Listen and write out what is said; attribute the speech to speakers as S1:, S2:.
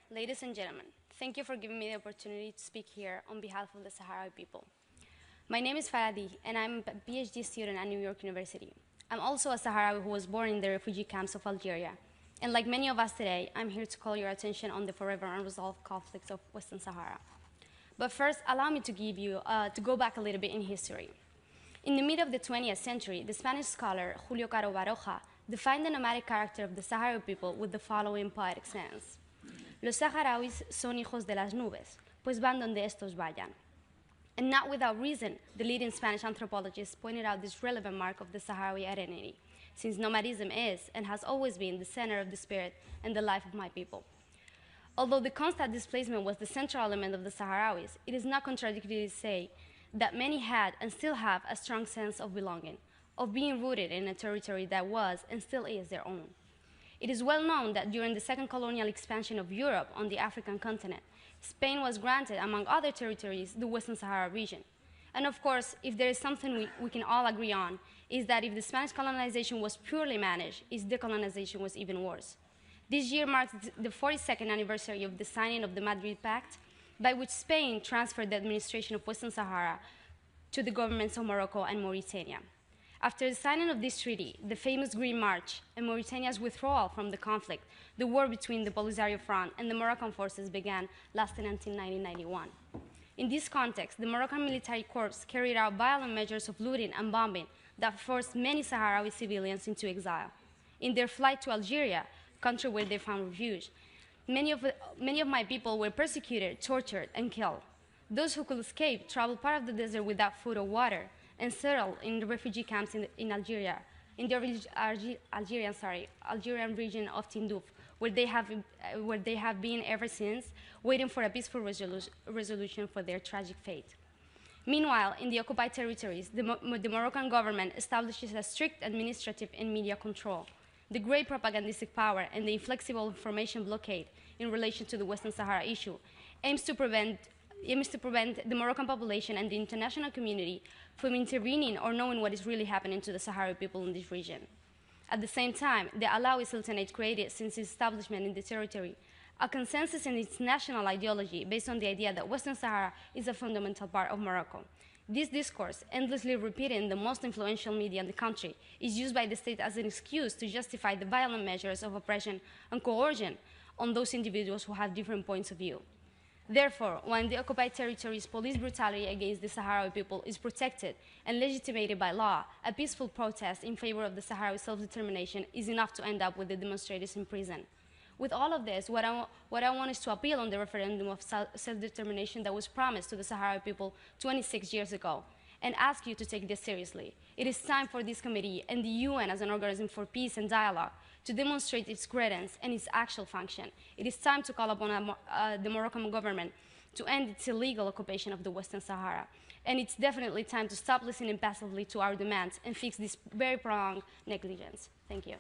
S1: Ladies and gentlemen, thank you for giving me the opportunity to speak here on behalf of the Sahrawi people. My name is Faradi, and I'm a PhD student at New York University. I'm also a Sahrawi who was born in the refugee camps of Algeria. And like many of us today, I'm here to call your attention on the forever unresolved conflicts of Western Sahara. But first, allow me to go back a little bit in history. In the mid of the 20th century, the Spanish scholar Julio Caro Baroja defined the nomadic character of the Sahrawi people with the following poetic sense. Los saharauis son hijos de las nubes, pues van donde estos vayan. And not without reason, the leading Spanish anthropologists pointed out this relevant mark of the Sahrawi identity, since nomadism is and has always been the center of the spirit and the life of my people. Although the constant displacement was the central element of the Sahrawis, it is not contradictory to say that many had and still have a strong sense of belonging, of being rooted in a territory that was and still is their own. It is well known that during the second colonial expansion of Europe on the African continent, Spain was granted, among other territories, the Western Sahara region. And of course, if there is something we can all agree on, is that if the Spanish colonization was purely managed, its decolonization was even worse. This year marks the 42nd anniversary of the signing of the Madrid Pact, by which Spain transferred the administration of Western Sahara to the governments of Morocco and Mauritania. After the signing of this treaty, the famous Green March, and Mauritania's withdrawal from the conflict, the war between the Polisario Front and the Moroccan forces began, lasting until 1991. In this context, the Moroccan military corps carried out violent measures of looting and bombing that forced many Sahrawi civilians into exile. In their flight to Algeria, country where they found refuge, many of my people were persecuted, tortured, and killed. Those who could escape traveled part of the desert without food or water, and settled in the refugee camps in Algeria, in the Algerian region of Tindouf, where they have been ever since, waiting for a peaceful resolution for their tragic fate. Meanwhile, in the occupied territories, the Moroccan government establishes a strict administrative and media control, the great propagandistic power, and the inflexible information blockade in relation to the Western Sahara issue aims to prevent the Moroccan population and the international community from intervening or knowing what is really happening to the Sahrawi people in this region. At the same time, the Alawi Sultanate created, since its establishment in the territory, a consensus in its national ideology based on the idea that Western Sahara is a fundamental part of Morocco. This discourse, endlessly repeated in the most influential media in the country, is used by the state as an excuse to justify the violent measures of oppression and coercion on those individuals who have different points of view. Therefore, when the occupied territories' police brutality against the Sahrawi people is protected and legitimated by law, a peaceful protest in favor of the Sahrawi self-determination is enough to end up with the demonstrators in prison. With all of this, what I want is to appeal on the referendum of self-determination that was promised to the Sahrawi people 26 years ago, and ask you to take this seriously. It is time for this committee and the UN as an organism for peace and dialogue to demonstrate its credence and its actual function. It is time to call upon the Moroccan government to end its illegal occupation of the Western Sahara. And it's definitely time to stop listening passively to our demands and fix this very prolonged negligence. Thank you.